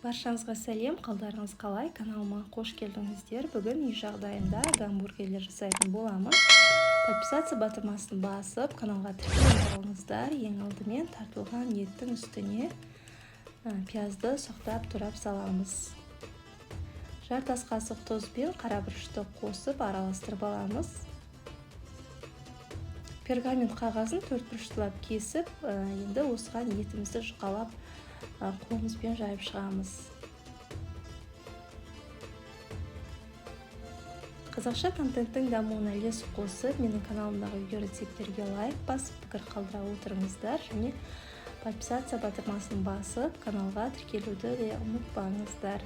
Баршаңызға сәлем, қалдарыңыз қалай? Каналыма қош келдіңіздер. Бүгін үй жағдайында гамбургерлер жасайтын боламын. Подписаться батырмасын басып, каналға тіркеліп алыңыздар. Ең алдымен тартылған еттің үстіне пиязды соқтап турап саламыз. Жарты ас қасық тұз бен қара бұрышты қосып араластырып аламыз. Пергамент қағазын төрт бұрыштылап кесіп, енді осыған етімізді жұқалап қолымызбен жайып шығамыз. Қазақша контенттің дамуына үлес қосып, менің каналымдағы видео рецепттерге лайк басып, пікір қалдыра отырыңыздар және подписация батырмасын басып, каналға тіркелуді де ұмытпаңыздар.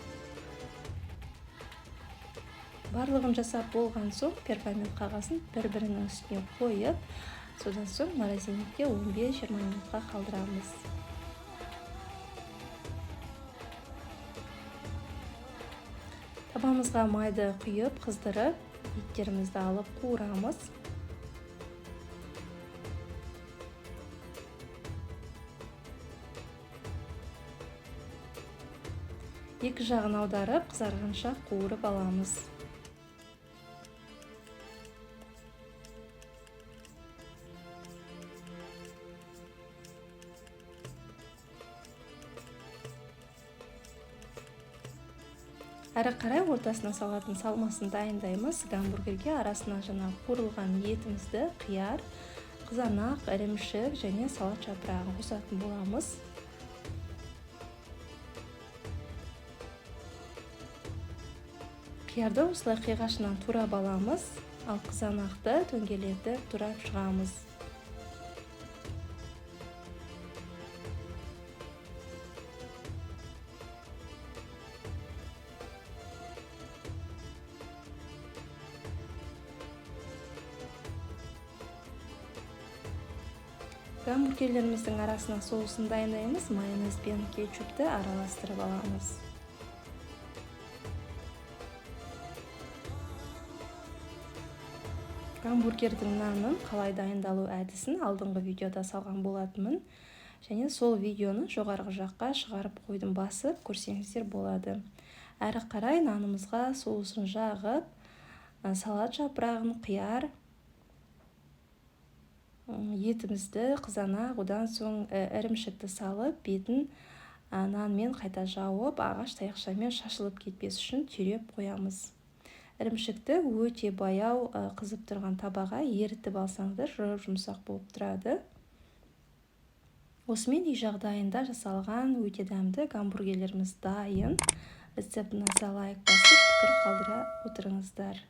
Барлығын жасап болған соң, пергамент қағазын бір-бірінің үстіне қойып, содан соң морозильникте 15-20 минутқа қалдырамыз. Табамызға майды құйып, қыздырып, еттерімізді алып қуырамыз. Екі жағын аударып, қызарғанша қуырып аламыз. Әрі қарай ортасына салатын салмасын дайындаймыз. Гамбургерге арасына жаңа қуырылған етімізді, қияр, қызанақ, ірімшік және салат жапырағын қосатын боламыз. Қиярды осылай қиғашынан турап аламыз, ал қызанақты дөңгелетіп турап шығамыз. Гамбургерлеріміздің арасына соусын дайындаймыз. Майонез бен кетчупты араластырып аламыз. Гамбургердің нанын қалай дайындалу әдісін алдыңғы видеода салған болатынмын. Және сол видеоны жоғарғы жаққа шығарып қойдым, басып көрсеңіздер болады. Әрі қарай нанымызға соусын жағып, салат жапырағын, қияр, етімізді, қызанақ, одан соң ірімшікті салып, бетін нанмен қайта жауып, ағаш таяқшамен шашылып кетпес үшін түйреп қоямыз. Ірімшікті өте баяу қызып тұрған табаға ерітіп алсаңыздар, жұмсақ болып тұрады. Осымен үй жағдайында жасалған өте дәмді гамбургерлеріміз дайын. Рецептін лайк басып, пікір қалдыра отырыңыздар.